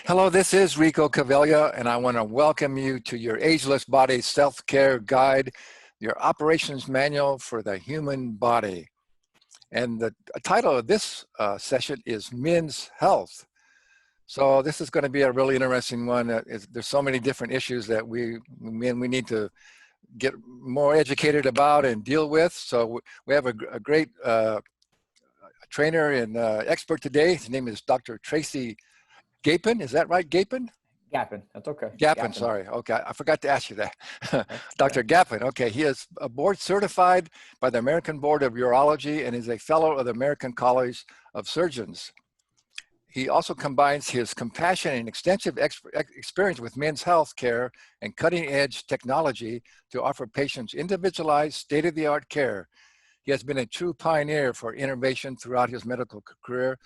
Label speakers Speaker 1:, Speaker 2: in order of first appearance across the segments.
Speaker 1: Hello, this is Rico Cavella, and I want to welcome you to your Ageless Body Self-Care Guide, your operations manual for the human body. And the title of this session is Men's Health. So this is going to be a really interesting one. There's so many different issues that we need to get more educated about and deal with. So we have a great trainer and expert today. His name is Dr. Tracy Gapin. Is that right, Gapin?
Speaker 2: Gapin, that's okay.
Speaker 1: Gapin, sorry. Okay, I forgot to ask you that. Dr. Gapin, okay, he is board certified by the American Board of Urology and is a fellow of the American College of Surgeons. He also combines his compassion and extensive experience with men's health care and cutting-edge technology to offer patients individualized, state-of-the-art care. He has been a true pioneer for innovation throughout his medical career.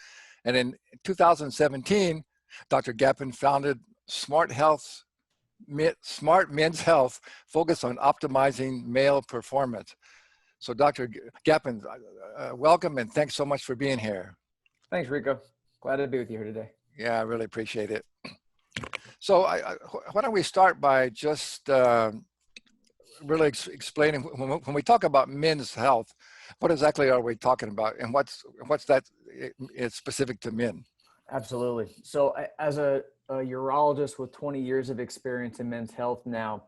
Speaker 1: And in 2017, Dr. Gapin founded Smart Men's Health, focused on optimizing male performance. So Dr. Gapin, welcome and thanks so much for being here.
Speaker 2: Thanks, Rico. Glad to be with you here today.
Speaker 1: Yeah, I really appreciate it. So why don't we start by just really explaining, when we talk about men's health, what exactly are we talking about, and what's that is specific to men?
Speaker 2: Absolutely. So as a urologist with 20 years of experience in men's health now,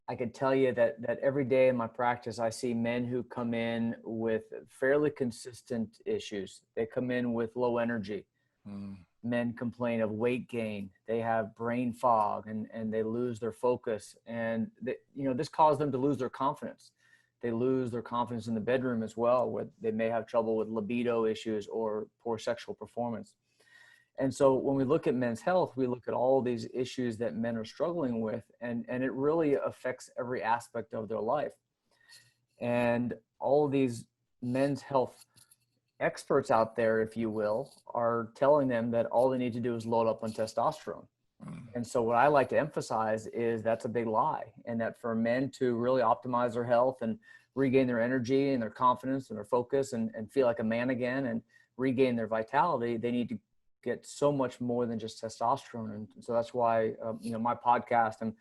Speaker 2: I can tell you that every day in my practice, I see men who come in with fairly consistent issues. They come in with low energy. Men complain of weight gain. They have brain fog and they lose their focus. And this causes them to lose their confidence. They lose their confidence in the bedroom as well, where they may have trouble with libido issues or poor sexual performance. And so when we look at men's health, we look at all these issues that men are struggling with, and it really affects every aspect of their life. And all of these men's health experts out there, if you will, are telling them that all they need to do is load up on testosterone. And so what I like to emphasize is that's a big lie, and that for men to really optimize their health and regain their energy and their confidence and their focus and feel like a man again and regain their vitality, they need to get so much more than just testosterone. And so that's why, my podcast and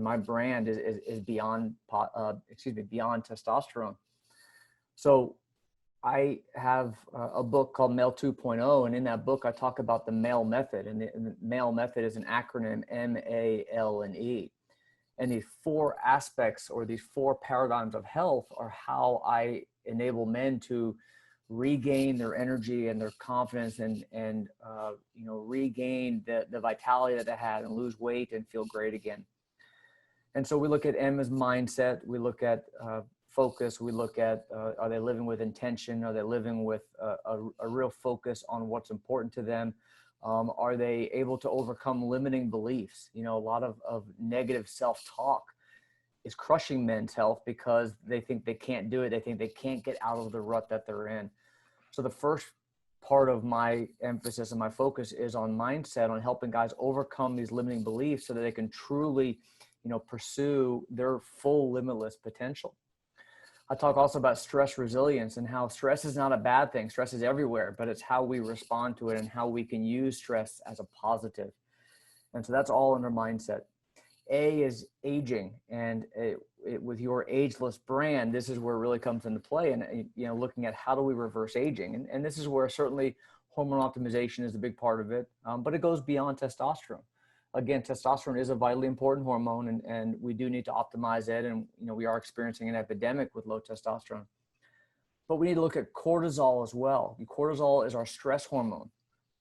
Speaker 2: my brand is beyond testosterone. So I have a book called Male 2.0, and in that book, I talk about the MALE method, and the MALE method is an acronym, M-A-L-E. And these four aspects or these four paradigms of health are how I enable men to regain their energy and their confidence and regain the vitality that they had and lose weight and feel great again. And so we look at M as mindset. We look at focus. We look at, are they living with intention? Are they living with a real focus on what's important to them? Are they able to overcome limiting beliefs? A lot of negative self-talk is crushing men's health because they think they can't do it. They think they can't get out of the rut that they're in. So the first part of my emphasis and my focus is on mindset, on helping guys overcome these limiting beliefs so that they can truly, pursue their full limitless potential. I talk also about stress resilience and how stress is not a bad thing. Stress is everywhere, but it's how we respond to it and how we can use stress as a positive. And so that's all under mindset. A is aging, and with your ageless brand, this is where it really comes into play. And looking at how do we reverse aging, and this is where certainly hormone optimization is a big part of it, but it goes beyond testosterone. Again, testosterone is a vitally important hormone, and we do need to optimize it. And we are experiencing an epidemic with low testosterone, but we need to look at cortisol as well. Cortisol is our stress hormone,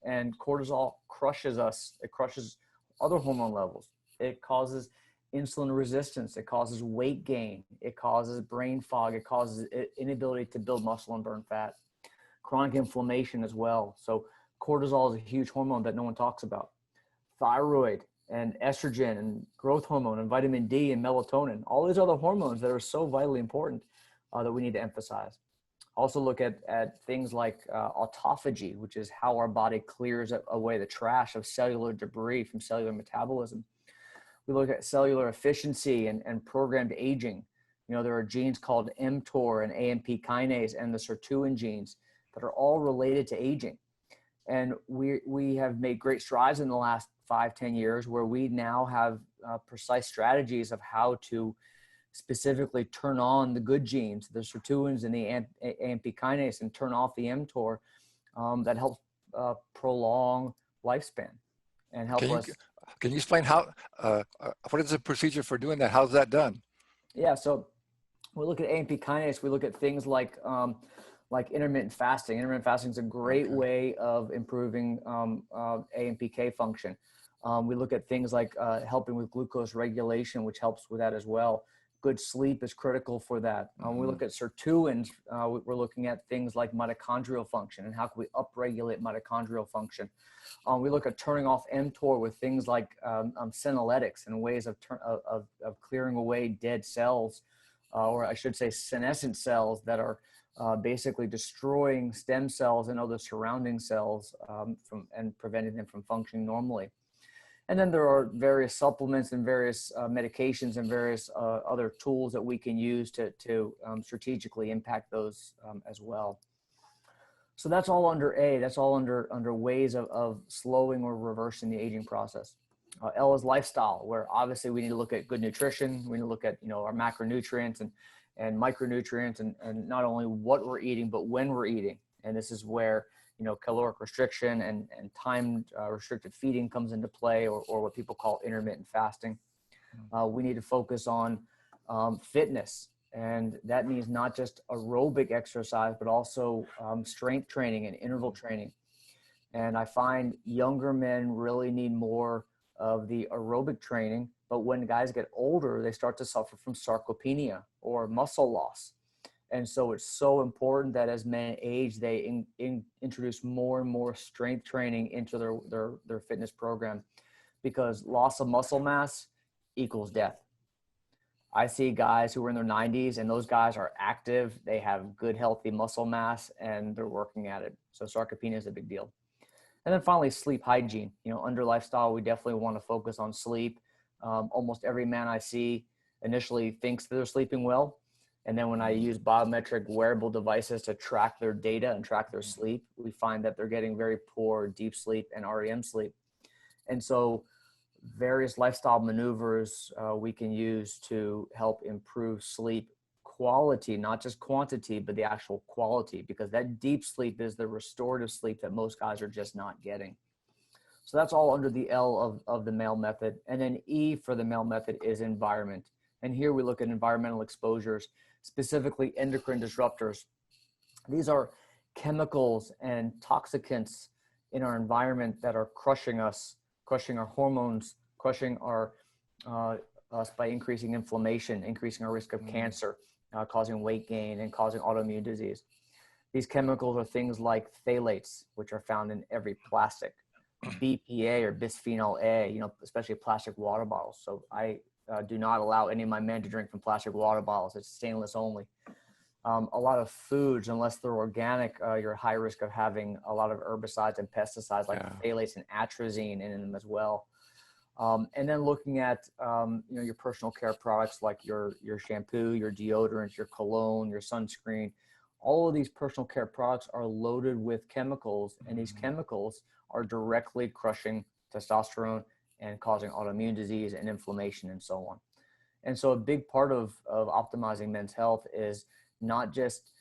Speaker 2: and cortisol crushes us. It crushes other hormone levels. It causes insulin resistance. It causes weight gain. It causes brain fog. It causes inability to build muscle and burn fat. Chronic inflammation as well. So cortisol is a huge hormone that no one talks about. Thyroid and estrogen and growth hormone and vitamin D and melatonin, all these other hormones that are so vitally important that we need to emphasize. Also look at things like autophagy, which is how our body clears away the trash of cellular debris from cellular metabolism. We look at cellular efficiency and programmed aging. There are genes called mTOR and AMP kinase and the sirtuin genes that are all related to aging. And we have made great strides in the last 5-10 years, where we now have precise strategies of how to specifically turn on the good genes, the sirtuins and the AMP kinase, and turn off the mTOR, that helps prolong lifespan and help us.
Speaker 1: Can you explain how, what is the procedure for doing that? How's that done?
Speaker 2: Yeah, so we look at AMP kinase, we look at things like intermittent fasting. Intermittent fasting is a great way of improving AMPK function. We look at things like helping with glucose regulation, which helps with that as well. Good sleep is critical for that. We look at sirtuins. We're looking at things like mitochondrial function and how can we upregulate mitochondrial function. We look at turning off mTOR with things like senolytics and ways of clearing away dead cells, or I should say senescent cells that are basically destroying stem cells and other surrounding cells and preventing them from functioning normally. And then there are various supplements and various medications and various other tools that we can use to strategically impact those as well. So that's all under A. That's all under ways of slowing or reversing the aging process. L is lifestyle, where obviously we need to look at good nutrition. We need to look at our macronutrients and micronutrients, and not only what we're eating, but when we're eating. And this is where caloric restriction and time restricted feeding comes into play, or what people call intermittent fasting. We need to focus on fitness, and that means not just aerobic exercise, but also strength training and interval training. And I find younger men really need more of the aerobic training, but when guys get older, they start to suffer from sarcopenia or muscle loss. And so it's so important that as men age, they introduce more and more strength training into their fitness program, because loss of muscle mass equals death. I see guys who are in their 90s, and those guys are active. They have good, healthy muscle mass, and they're working at it. So sarcopenia is a big deal. And then finally, sleep hygiene. Under lifestyle, we definitely want to focus on sleep. Almost every man I see initially thinks that they're sleeping well. And then when I use biometric wearable devices to track their data and track their sleep, we find that they're getting very poor deep sleep and REM sleep. And so various lifestyle maneuvers we can use to help improve sleep quality, not just quantity, but the actual quality, because that deep sleep is the restorative sleep that most guys are just not getting. So that's all under the L of the male method. And then E for the male method is environment. And here we look at environmental exposures, specifically endocrine disruptors. These are chemicals and toxicants in our environment that are crushing us, crushing our hormones, crushing us by increasing inflammation, increasing our risk of cancer, causing weight gain, and causing autoimmune disease. These chemicals are things like phthalates, which are found in every plastic, BPA or bisphenol A, especially plastic water bottles. So I do not allow any of my men to drink from plastic water bottles. It's stainless only. A lot of foods, unless they're organic, you're high risk of having a lot of herbicides and pesticides like phthalates and atrazine in them as well. And then looking at your personal care products like your shampoo, your deodorant, your cologne, your sunscreen. All of these personal care products are loaded with chemicals, and these chemicals are directly crushing testosterone and causing autoimmune disease and inflammation and so on. And so a big part of optimizing men's health is not just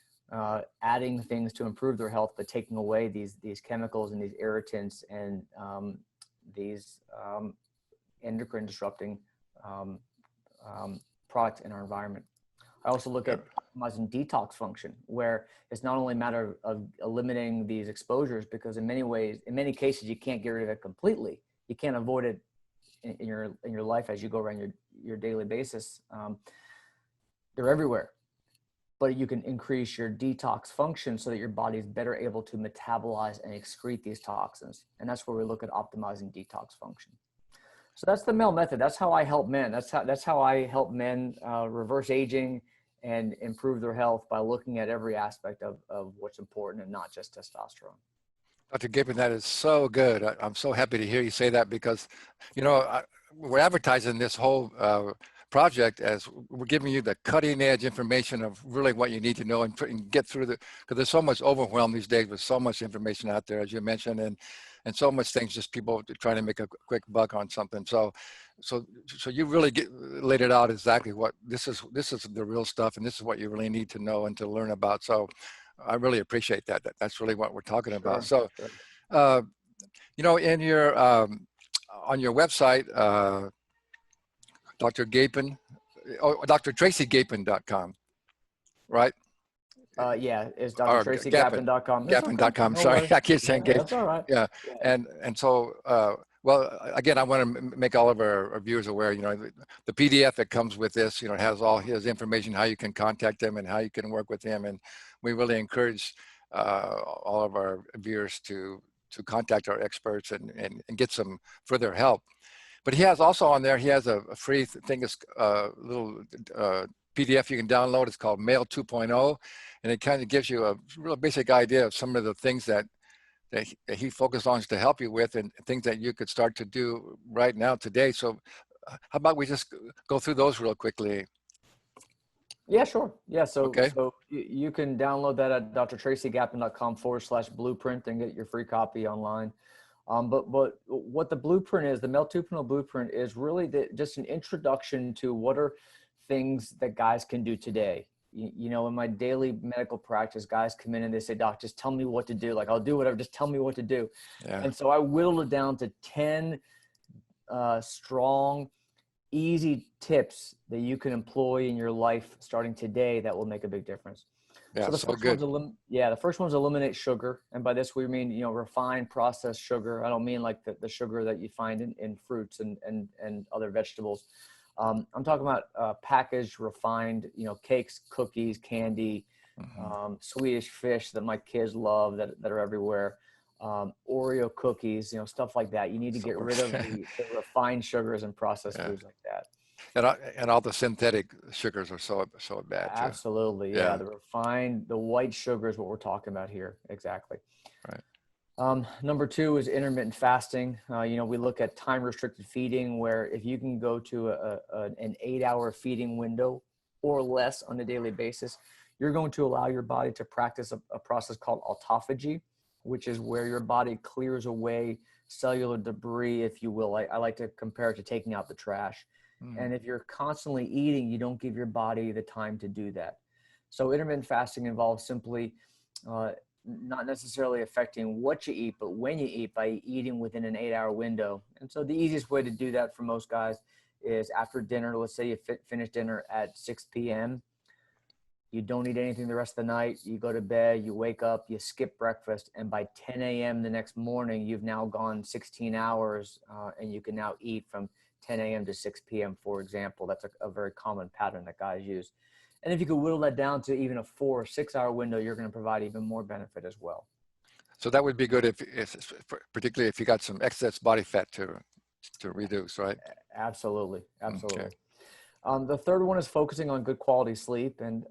Speaker 2: adding things to improve their health, but taking away these chemicals and these irritants and these endocrine disrupting products in our environment. I also look at optimizing detox function, where it's not only a matter of eliminating these exposures, because in many cases, you can't get rid of it completely. You can't avoid it in your life as you go around your daily basis. They're everywhere, but you can increase your detox function so that your body is better able to metabolize and excrete these toxins. And that's where we look at optimizing detox function. So that's the male method. That's how I help men. That's how I help men reverse aging and improve their health, by looking at every aspect of what's important and not just testosterone.
Speaker 1: Dr. Gibbon, that is so good. I'm so happy to hear you say that, because, we're advertising this whole project as we're giving you the cutting edge information of really what you need to know and get through because there's so much overwhelm these days with so much information out there, as you mentioned, and so much things, just people trying to make a quick buck on something. So you really laid it out exactly what this is the real stuff, and this is what you really need to know and to learn about. So I really appreciate that. That's really what we're talking about. So, you know, in your on your website, Dr. Gapin, drtracygapin.com, right?
Speaker 2: Yeah, it's
Speaker 1: Or Gapin,
Speaker 2: drtracygapin.com. That's okay.
Speaker 1: Gapin.com.
Speaker 2: No
Speaker 1: Sorry,
Speaker 2: worries.
Speaker 1: I keep saying
Speaker 2: Yeah,
Speaker 1: Gape.
Speaker 2: that's all right.
Speaker 1: Yeah,
Speaker 2: Yeah.
Speaker 1: and so well, again, I want to make all of our viewers aware. You know, the PDF that comes with this, you know, has all his information, how you can contact him, and how you can work with him. And we really encourage all of our viewers to contact our experts and get some further help. But he has also on there, he has a free thing, is little PDF you can download. It's called Mail 2.0, and it kind of gives you a real basic idea of some of the things that he focused on to help you with, and things that you could start to do right now today. So how about we just go through those real quickly?
Speaker 2: Yeah, sure. Yeah,
Speaker 1: Okay.
Speaker 2: so you can download that at drtracygapin.com/blueprint and get your free copy online. But what the blueprint is, the Mel 2.0 blueprint is really just an introduction to what are things that guys can do today. You know, in my daily medical practice, guys come in and they say, "Doc, just tell me what to do. Like, I'll do whatever. Just tell me what to do."
Speaker 1: Yeah.
Speaker 2: And so I whittled it down to 10 strong, easy tips that you can employ in your life starting today that will make a big difference.
Speaker 1: Yeah,
Speaker 2: So the
Speaker 1: so
Speaker 2: first
Speaker 1: good.
Speaker 2: the first one's eliminate sugar. And by this, we mean, you know, refined processed sugar. I don't mean like the sugar that you find in fruits and other vegetables. I'm talking about packaged, refined, you know, cakes, cookies, candy, Swedish fish that my kids love that are everywhere. Oreo cookies, you know, stuff like that. You need to get rid of the refined sugars and processed
Speaker 1: Yeah.
Speaker 2: foods like that.
Speaker 1: And all the synthetic sugars are so bad too.
Speaker 2: Absolutely. Yeah.
Speaker 1: Yeah.
Speaker 2: The white sugar is what we're talking about here. Exactly.
Speaker 1: Right.
Speaker 2: Number two is intermittent fasting. You know, we look at time restricted feeding, where if you can go to an 8-hour feeding window or less on a daily basis, you're going to allow your body to practice a process called autophagy, which is where your body clears away cellular debris, if you will. I like to compare it to taking out the trash. And if you're constantly eating, you don't give your body the time to do that. So intermittent fasting involves simply not necessarily affecting what you eat, but when you eat, by eating within an 8-hour window. And so the easiest way to do that for most guys is after dinner. Let's say you finish dinner at 6 p.m. You don't eat anything the rest of the night. You go to bed, you wake up, you skip breakfast, and by 10 a.m. the next morning, you've now gone 16 hours, and you can now eat from 10 a.m. to 6 p.m., for example. That's a very common pattern that guys use. And if you could whittle that down to even a 4 or 6 hour window, you're going to provide even more benefit as well.
Speaker 1: So that would be good if particularly if you got some excess body fat to reduce, right?
Speaker 2: Absolutely. Absolutely.
Speaker 1: Okay.
Speaker 2: The third one is focusing on good quality sleep. And,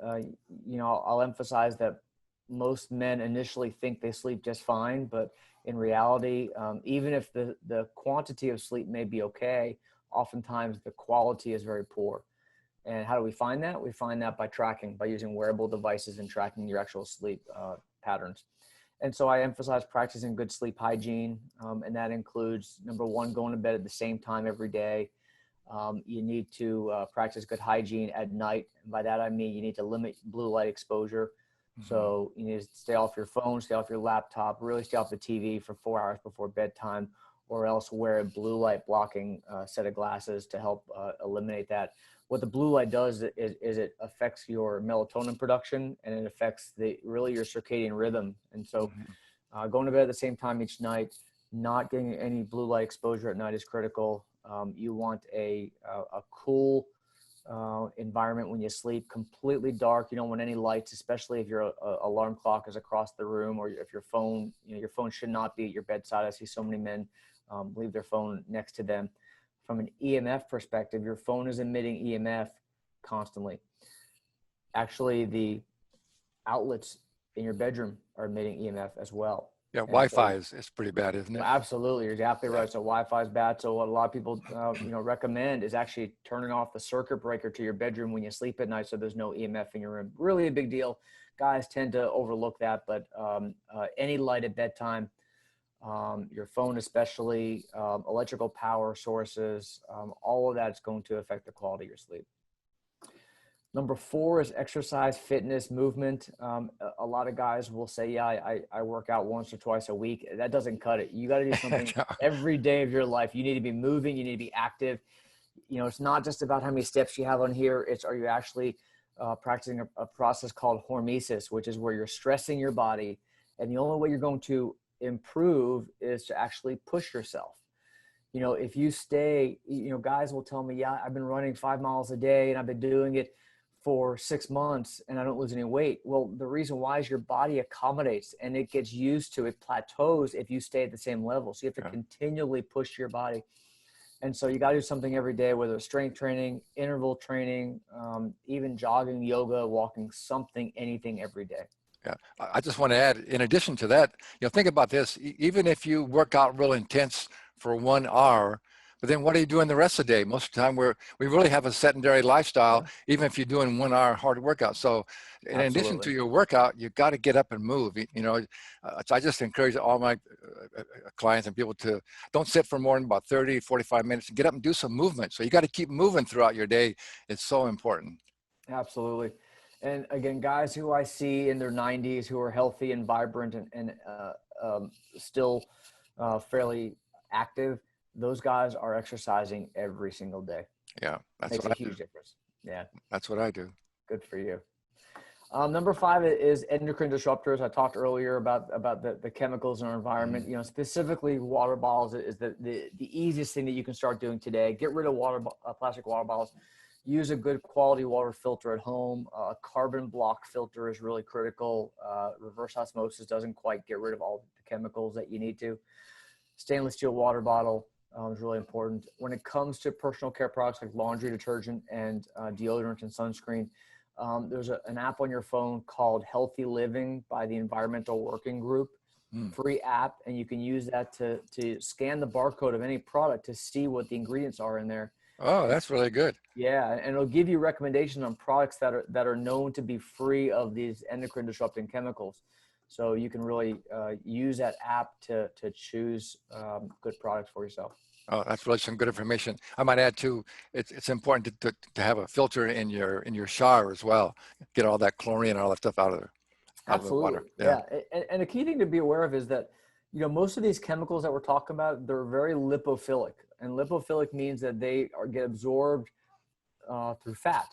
Speaker 2: you know, I'll emphasize that most men initially think they sleep just fine, but in reality, even if the quantity of sleep may be okay, oftentimes the quality is very poor. And how do we find that? We find that by using wearable devices and tracking your actual sleep patterns. And so I emphasize practicing good sleep hygiene. And that includes, number one, going to bed at the same time every day. You need to practice good hygiene at night. And by that, I mean, you need to limit blue light exposure. So you need to stay off your phone, stay off your laptop, really stay off the TV for 4 hours before bedtime, or else wear a blue light blocking set of glasses to help eliminate that. What the blue light does is it affects your melatonin production, and it affects really your circadian rhythm. And so going to bed at the same time each night, not getting any blue light exposure at night is critical. You want a cool environment when you sleep, completely dark. You don't want any lights, especially if your alarm clock is across the room, or if your phone, you know, your phone should not be at your bedside. I see so many men leave their phone next to them. From an EMF perspective, your phone is emitting EMF constantly. Actually, the outlets in your bedroom are emitting EMF as well.
Speaker 1: Yeah,
Speaker 2: And so
Speaker 1: Wi-Fi is pretty bad, isn't it?
Speaker 2: absolutely, you're exactly
Speaker 1: Yeah.
Speaker 2: right. So Wi-Fi is bad. So what a lot of people, recommend is actually turning off the circuit breaker to your bedroom when you sleep at night, so there's no EMF in your room. Really a big deal. Guys tend to overlook that, but any light at bedtime, your phone especially, electrical power sources, all of that's going to affect the quality of your sleep. Number 4 is exercise, fitness, movement. A lot of guys will say, yeah, I work out once or twice a week. That doesn't cut it. You got to do something every day of your life. You need to be moving. You need to be active. It's not just about how many steps you have on here. Are you actually practicing a process called hormesis, which is where you're stressing your body. And the only way you're going to improve is to actually push yourself. If you stay, guys will tell me, yeah, I've been running 5 miles a day and I've been doing it for 6 months and I don't lose any weight. Well, the reason why is your body accommodates and it gets used to, it plateaus if you stay at the same level. So you have to continually push your body. And so you got to do something every day, whether it's strength training, interval training, even jogging, yoga, walking, something, anything every day.
Speaker 1: Yeah, I just want to add, in addition to that, think about this, even if you work out real intense for 1 hour, but then what are you doing the rest of the day? Most of the time we really have a sedentary lifestyle, even if you're doing 1 hour hard workout. So in addition to your workout, you got to get up and move. So I just encourage all my clients and people to don't sit for more than about 30, 45 minutes and get up and do some movement. So you got to keep moving throughout your day. It's so important.
Speaker 2: Absolutely. And again, guys who I see in their 90s who are healthy and vibrant and still fairly active, those guys are exercising every single day.
Speaker 1: Yeah, that's
Speaker 2: Makes
Speaker 1: what
Speaker 2: a
Speaker 1: I do.
Speaker 2: huge difference. Yeah,
Speaker 1: That's what I do.
Speaker 2: good for you. Number 5 is endocrine disruptors. I talked earlier about the chemicals in our environment. Specifically water bottles is the easiest thing that you can start doing today. Get rid of plastic water bottles. Use a good quality water filter at home. A carbon block filter is really critical. Reverse osmosis doesn't quite get rid of all the chemicals that you need to. Stainless steel water bottle is really important. When it comes to personal care products like laundry detergent and deodorant and sunscreen, there's an app on your phone called Healthy Living by the Environmental Working Group. Free app, and you can use that to scan the barcode of any product to see what the ingredients are in there.
Speaker 1: Oh, that's really good.
Speaker 2: Yeah, and it'll give you recommendations on products that are known to be free of these endocrine disrupting chemicals. So you can really use that app to choose good products for yourself.
Speaker 1: Oh, that's really some good information. I might add too, it's important to have a filter in your shower as well. Get all that chlorine and all that stuff out of the water.
Speaker 2: Absolutely. Yeah. And a key thing to be aware of is that, most of these chemicals that we're talking about, they're very lipophilic. And lipophilic means that they get absorbed through fat.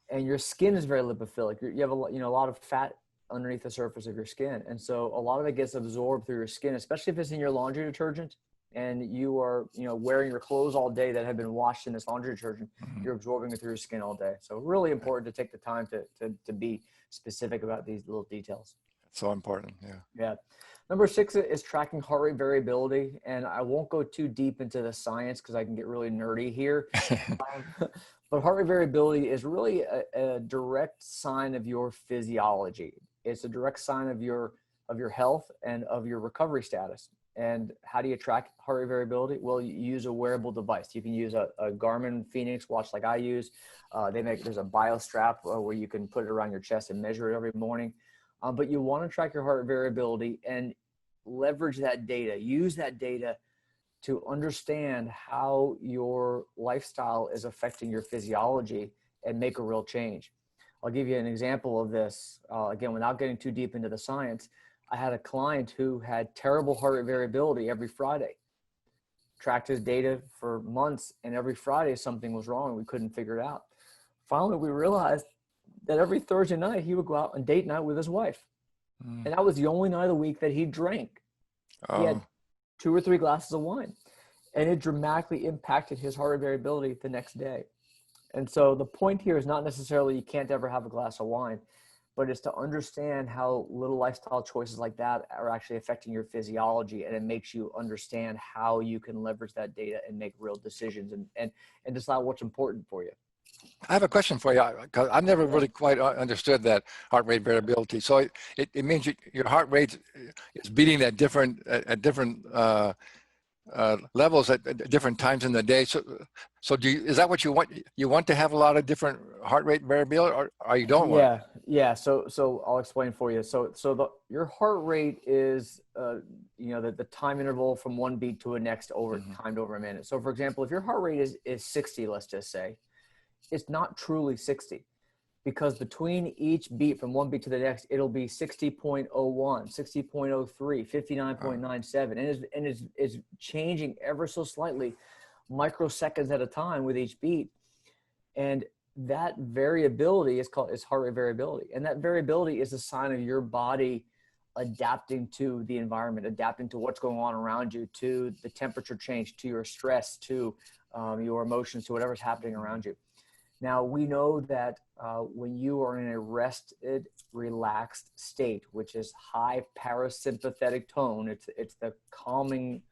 Speaker 2: And your skin is very lipophilic. You have a lot of fat underneath the surface of your skin. And so a lot of it gets absorbed through your skin, especially if it's in your laundry detergent and you are, wearing your clothes all day that have been washed in this laundry detergent. You're absorbing it through your skin all day. So really important to take the time to be specific about these little details.
Speaker 1: It's so important. Yeah.
Speaker 2: Yeah. Number 6 is tracking heart rate variability. And I won't go too deep into the science because I can get really nerdy here. But heart rate variability is really a direct sign of your physiology. It's a direct sign of your health and of your recovery status. And how do you track heart rate variability? Well, you use a wearable device. You can use a Garmin Phoenix watch like I use. There's a BioStrap where you can put it around your chest and measure it every morning. But you want to track your heart rate variability and leverage that data. Use that data to understand how your lifestyle is affecting your physiology and make a real change. I'll give you an example of this. Again, without getting too deep into the science, I had a client who had terrible heart rate variability every Friday. Tracked his data for months, and every Friday something was wrong. We couldn't figure it out. Finally, we realized that every Thursday night he would go out on date night with his wife. And that was the only night of the week that he drank. He had 2 or 3 glasses of wine, and it dramatically impacted his heart rate variability the next day. And so the point here is not necessarily you can't ever have a glass of wine, but it's to understand how little lifestyle choices like that are actually affecting your physiology, and it makes you understand how you can leverage that data and make real decisions and decide what's important for you.
Speaker 1: I have a question for you, because I've never really quite understood that heart rate variability. So it means your heart rate is beating at different levels at different times in the day. So is that what you want? You want to have a lot of different heart rate variability, or you don't want it?
Speaker 2: Yeah. So I'll explain for you. Your heart rate is, the time interval from one beat to a next timed over a minute. So for example, if your heart rate is 60, let's just say, it's not truly 60, because between each beat from one beat to the next, it'll be 60.01, 60.03, 59.97, and is changing ever so slightly, microseconds at a time with each beat. And that variability is heart rate variability. And that variability is a sign of your body adapting to the environment, adapting to what's going on around you, to the temperature change, to your stress, to your emotions, to whatever's happening around you. Now, we know that when you are in a rested, relaxed state, which is high parasympathetic tone, it's the calming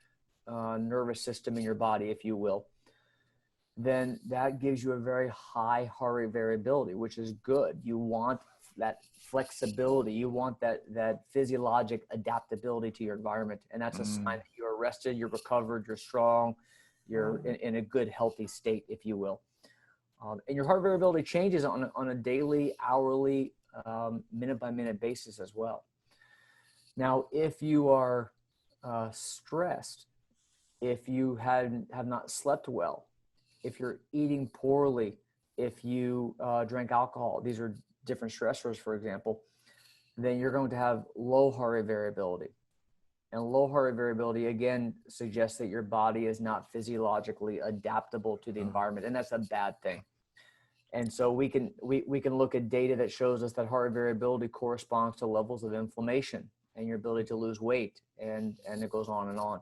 Speaker 2: nervous system in your body, if you will, then that gives you a very high heart rate variability, which is good. You want that flexibility. You want that physiologic adaptability to your environment. And that's a sign that you're rested, you're recovered, you're strong, you're in a good, healthy state, if you will. And your heart variability changes on a daily, hourly, minute by minute basis as well. Now, if you are stressed, if you have not slept well, if you're eating poorly, if you drank alcohol, these are different stressors, for example, then you're going to have low heart rate variability. And low heart rate variability, again, suggests that your body is not physiologically adaptable to the environment. And that's a bad thing. And so we can look at data that shows us that heart rate variability corresponds to levels of inflammation and your ability to lose weight. And it goes on and on.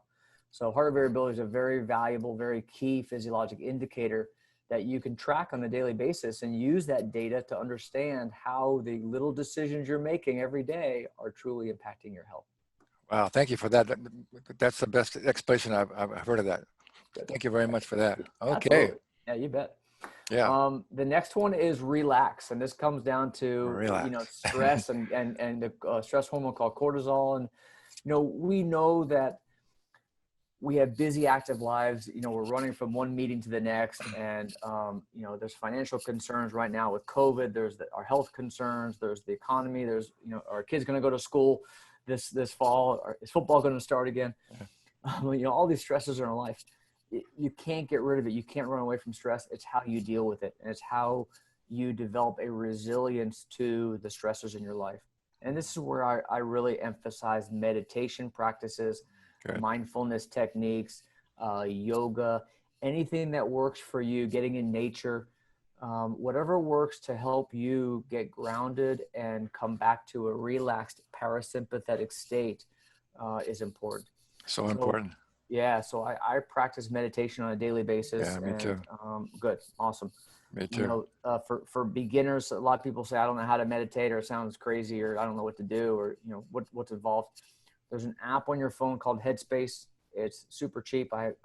Speaker 2: So heart rate variability is a very valuable, very key physiologic indicator that you can track on a daily basis and use that data to understand how the little decisions you're making every day are truly impacting your health.
Speaker 1: Wow, thank you for that. That's the best explanation I've heard of that. Thank you very much for that. Okay.
Speaker 2: Absolutely. Yeah, you bet.
Speaker 1: Yeah.
Speaker 2: The next one is relax, and this comes down to
Speaker 1: Relax.
Speaker 2: Stress and the stress hormone called cortisol. And we know that we have busy, active lives. We're running from one meeting to the next, and there's financial concerns right now with COVID. There's our health concerns. There's the economy. There's our kids going to go to school this fall. Is football going to start again? All these stresses are in our life. You can't get rid of it. You can't run away from stress. It's how you deal with it, and it's how you develop a resilience to the stressors in your life. And this is where I really emphasize meditation practices. Good. Mindfulness techniques, yoga, anything that works for you, getting in nature, whatever works to help you get grounded and come back to a relaxed parasympathetic state is important.
Speaker 1: So important.
Speaker 2: Yeah. So I practice meditation on a daily basis.
Speaker 1: Yeah, me too.
Speaker 2: Good. Awesome.
Speaker 1: Me too.
Speaker 2: For beginners, a lot of people say, I don't know how to meditate, or it sounds crazy, or I don't know what to do, or, what's involved. There's an app on your phone called Headspace. It's super cheap. I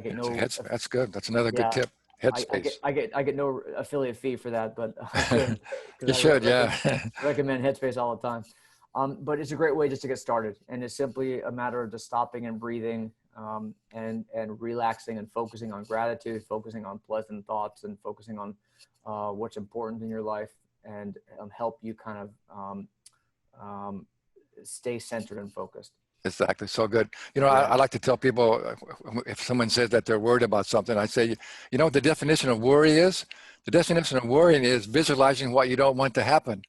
Speaker 2: get no.
Speaker 1: That's good. That's another good tip. Headspace.
Speaker 2: I get no affiliate fee for that, but
Speaker 1: you should. Yeah.
Speaker 2: Recommend Headspace all the time. But it's a great way just to get started, and it's simply a matter of just stopping and breathing, and relaxing and focusing on gratitude, focusing on pleasant thoughts, and focusing on what's important in your life, and help you kind of stay centered and focused.
Speaker 1: Exactly. So good. I like to tell people, if someone says that they're worried about something, I say, what the definition of worry is? The definition of worrying is visualizing what you don't want to happen.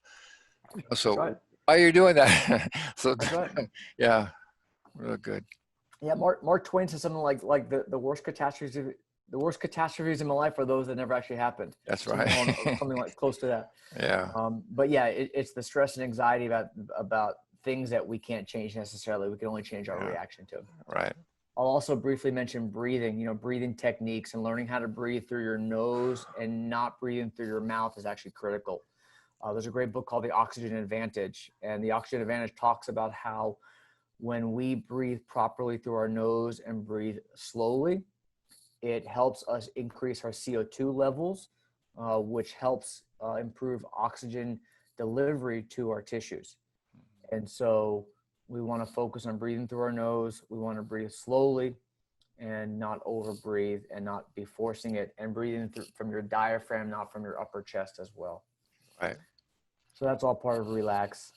Speaker 1: So why are you doing that? So
Speaker 2: that's right.
Speaker 1: Yeah, real good.
Speaker 2: Yeah. Mark Twain said something like the worst catastrophes in my life are those that never actually happened.
Speaker 1: That's right.
Speaker 2: Something like close to that.
Speaker 1: Yeah.
Speaker 2: But yeah, it's the stress and anxiety about things that we can't change necessarily. We can only change our reaction to them.
Speaker 1: Right.
Speaker 2: I'll also briefly mention breathing, breathing techniques, and learning how to breathe through your nose and not breathing through your mouth is actually critical. There's a great book called The Oxygen Advantage, and The Oxygen Advantage talks about how when we breathe properly through our nose and breathe slowly, it helps us increase our CO2 levels, which helps improve oxygen delivery to our tissues. And so we want to focus on breathing through our nose. We want to breathe slowly and not over breathe and not be forcing it, and breathing through from your diaphragm, not from your upper chest as well.
Speaker 1: Right.
Speaker 2: So that's all part of relax.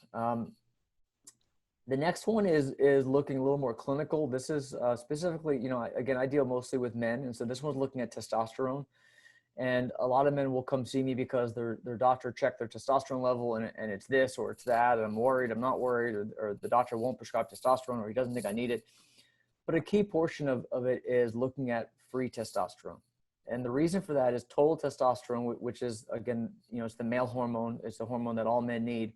Speaker 2: The next one is looking a little more clinical. This is specifically, you know, again, I deal mostly with men. And so this one's looking at testosterone. And a lot of men will come see me because their doctor checked their testosterone level and it's this or it's that. And I'm worried, I'm not worried, or the doctor won't prescribe testosterone, or he doesn't think I need it. But a key portion of it is looking at free testosterone. And the reason for that is total testosterone, which is, again, you know, it's the male hormone. It's the hormone that all men need.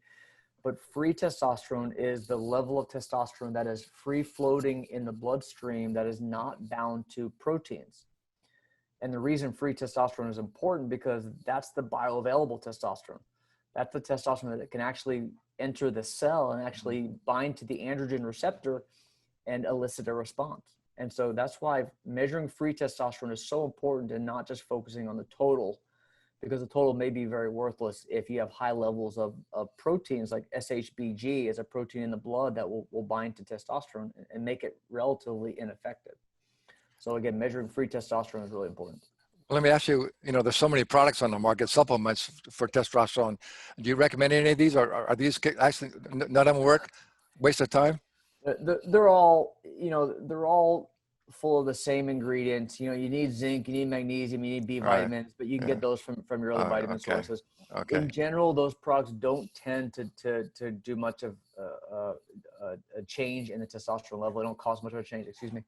Speaker 2: But free testosterone is the level of testosterone that is free floating in the bloodstream that is not bound to proteins. And the reason free testosterone is important because that's the bioavailable testosterone. That's the testosterone that can actually enter the cell and actually bind to the androgen receptor and elicit a response. And so that's why measuring free testosterone is so important, and not just focusing on the total, because the total may be very worthless if you have high levels of proteins like SHBG, is a protein in the blood that will bind to testosterone and make it relatively ineffective. So again, measuring free testosterone is really important.
Speaker 1: Well, let me ask you, you know, there's so many products on the market, supplements for testosterone. Do you recommend any of these, or are these actually, none of them work? Waste of time?
Speaker 2: They're all, you know, they're all full of the same ingredients. You know, you need zinc, you need magnesium, you need B vitamins, but you can get those from your other vitamin sources.
Speaker 1: Okay.
Speaker 2: In general, those products don't tend to do much of a change in the testosterone level. They don't cause much of a change, excuse me.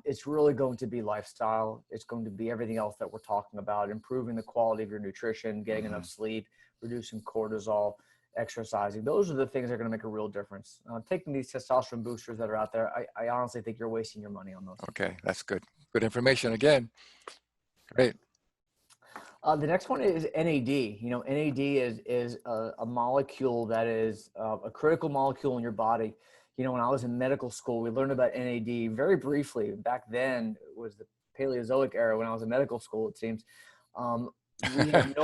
Speaker 2: It's really going to be lifestyle. It's going to be everything else that we're talking about: improving the quality of your nutrition, getting enough sleep, reducing cortisol, exercising. Those are the things that are going to make a real difference. Taking these testosterone boosters that are out there, I honestly think you're wasting your money on those.
Speaker 1: Okay, that's good. Good information again. Great.
Speaker 2: The next one is NAD. You know, NAD is a molecule that is a critical molecule in your body. You know, when I was in medical school, we learned about NAD very briefly. Back then, it was the Paleozoic era when I was in medical school, it seems. We had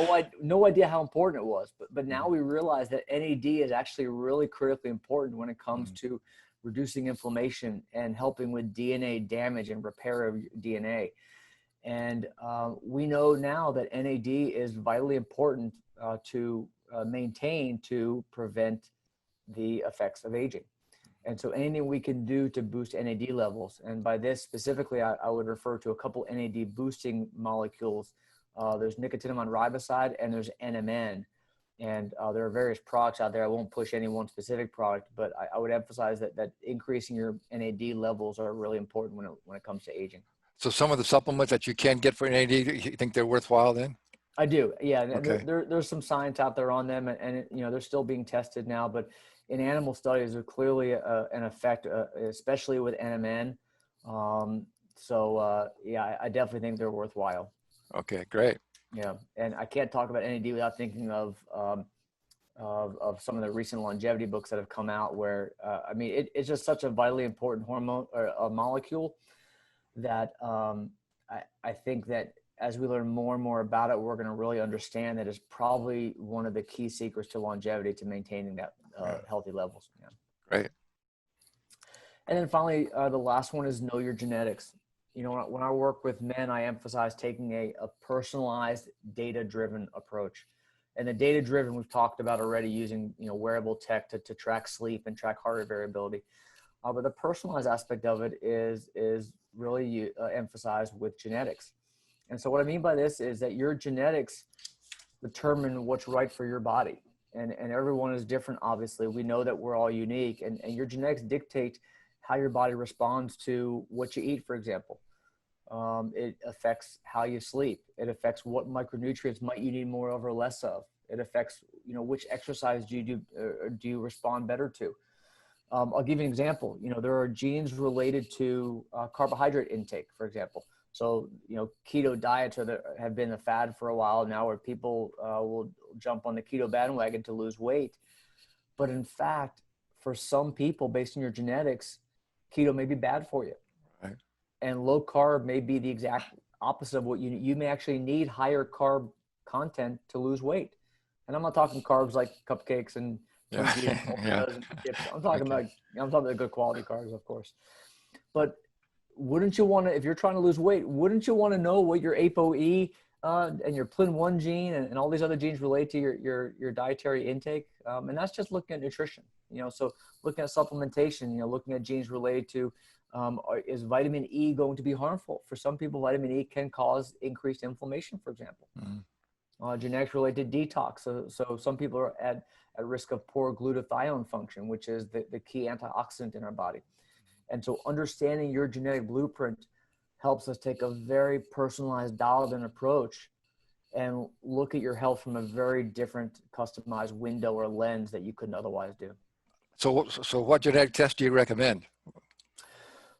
Speaker 2: no idea how important it was. But now we realize that NAD is actually really critically important when it comes to reducing inflammation and helping with DNA damage and repair of DNA. And we know now that NAD is vitally important to maintain to prevent the effects of aging. And so anything we can do to boost NAD levels, and by this specifically, I would refer to a couple NAD boosting molecules. There's nicotinamide riboside and there's NMN. And there are various products out there. I won't push any one specific product, but I would emphasize that increasing your NAD levels are really important when it comes to aging.
Speaker 1: So some of the supplements that you can get for NAD, you think they're worthwhile then?
Speaker 2: I do, yeah.
Speaker 1: Okay.
Speaker 2: There's some science out there on them, and you know, they're still being tested now. But in animal studies, there's clearly an effect, especially with NMN. Yeah, I definitely think they're worthwhile.
Speaker 1: Okay, great.
Speaker 2: Yeah, and I can't talk about NAD without thinking of some of the recent longevity books that have come out. Where I mean, it's just such a vitally important hormone or a molecule that I think that as we learn more and more about it, we're going to really understand that it's probably one of the key secrets to longevity, to maintaining that healthy levels. Yeah.
Speaker 1: Great.
Speaker 2: And then finally, the last one is know your genetics. You know, when I work with men, I emphasize taking a personalized, data-driven approach. And the data-driven we've talked about already, using, you know, wearable tech to track sleep and track heart rate variability. But the personalized aspect of it is really emphasized with genetics. And so what I mean by this is that your genetics determine what's right for your body. And everyone is different, obviously. We know that we're all unique. And your genetics dictate how your body responds to what you eat, for example. It affects how you sleep. It affects what micronutrients might you need more of or less of. It affects, you know, which exercise do you do, or do you respond better to. I'll give you an example. You know, there are genes related to carbohydrate intake, for example. So, you know, keto diets have been a fad for a while now, where people will jump on the keto bandwagon to lose weight. But in fact, for some people, based on your genetics, keto may be bad for you.
Speaker 1: Right.
Speaker 2: And low carb may be the exact opposite of what you may actually need higher carb content to lose weight. And I'm not talking carbs like cupcakes and Twinkies and
Speaker 1: Yeah.
Speaker 2: Oreos and chips. I'm talking
Speaker 1: Okay.
Speaker 2: about the good quality carbs, of course. But wouldn't you want to, if you're trying to lose weight, wouldn't you want to know what your ApoE and your PLIN1 gene and all these other genes relate to your dietary intake? And that's just looking at nutrition, so looking at supplementation, looking at genes related to, is vitamin E going to be harmful? For some people, vitamin E can cause increased inflammation, for example. Genetics related to detox. So some people are at risk of poor glutathione function, which is the key antioxidant in our body. And so understanding your genetic blueprint helps us take a very personalized, dialed-in approach and look at your health from a very different, customized window or lens that you couldn't otherwise do.
Speaker 1: So what genetic test do you recommend?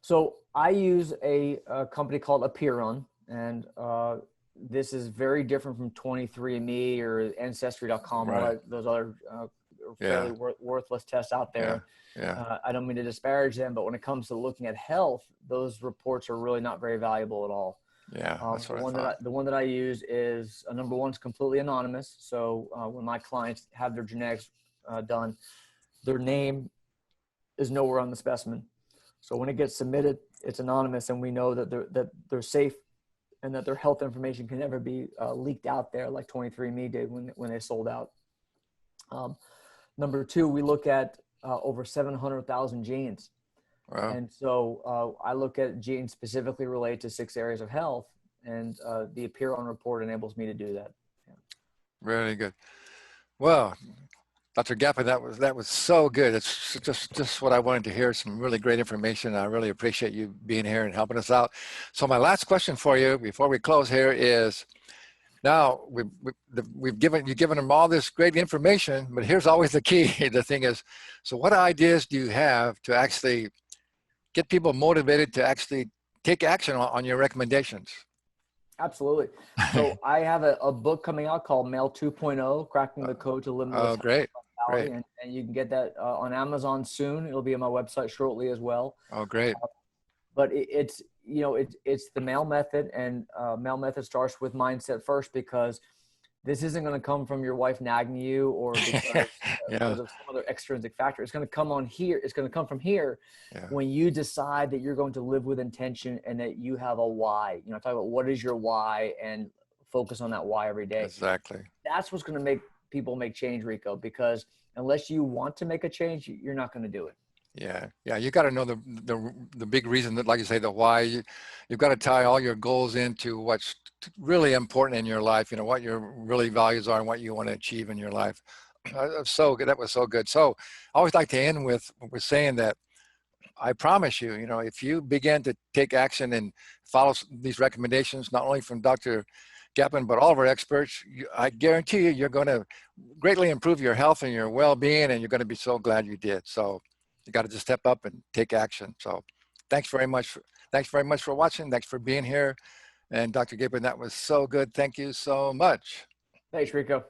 Speaker 2: So I use a company called Apeiron, and this is very different from 23andMe or Ancestry.com,
Speaker 1: Right.
Speaker 2: all those other fairly worthless tests out there. I don't mean to disparage them, but when it comes to looking at health, those reports are really not very valuable at all.
Speaker 1: That's what I thought.
Speaker 2: The one that I use is number one, is completely anonymous. So when my clients have their genetics done, their name is nowhere on the specimen. So when it gets submitted, it's anonymous, and we know that they're safe and that their health information can never be leaked out there like 23andMe did when they sold out. Number two, we look at over 700,000 genes.
Speaker 1: Wow.
Speaker 2: And so I look at genes specifically related to 6 areas of health, and the Apeiron report enables me to do that.
Speaker 1: Very good. Well, Dr. Gappa, that was so good. It's just what I wanted to hear. Some really great information. I really appreciate you being here and helping us out. So my last question for you before we close here is, now you've given them all this great information, but here's always the key. The thing is, so what ideas do you have to actually get people motivated to actually take action on your recommendations?
Speaker 2: Absolutely. So I have a book coming out called Male 2.0, Cracking the Code to Limitless
Speaker 1: Oh, great. Great.
Speaker 2: And you can get that on Amazon soon. It'll be on my website shortly as well.
Speaker 1: Oh, great.
Speaker 2: But it's the Male method, and Male method starts with mindset first, because this isn't going to come from your wife nagging you or because of some other extrinsic factor. It's going to come on here. It's going to come from here when you decide that you're going to live with intention and that you have a why. Talk about what is your why and focus on that why every day.
Speaker 1: Exactly.
Speaker 2: That's what's going to make people make change, Rico, because unless you want to make a change, you're not going to do it.
Speaker 1: Yeah. You got to know the big reason, that, like you say, the why. You've got to tie all your goals into what's really important in your life. What your really values are and what you want to achieve in your life. So good. That was so good. So I always like to end with saying that I promise you, if you begin to take action and follow these recommendations, not only from Dr. Gappan, but all of our experts, I guarantee you, you're going to greatly improve your health and your well-being, and you're going to be so glad you did. So you got to just step up and take action. So thanks very much for watching. Thanks for being here. And Dr. Gappan, that was so good. Thank you so much.
Speaker 2: Thanks, Rico.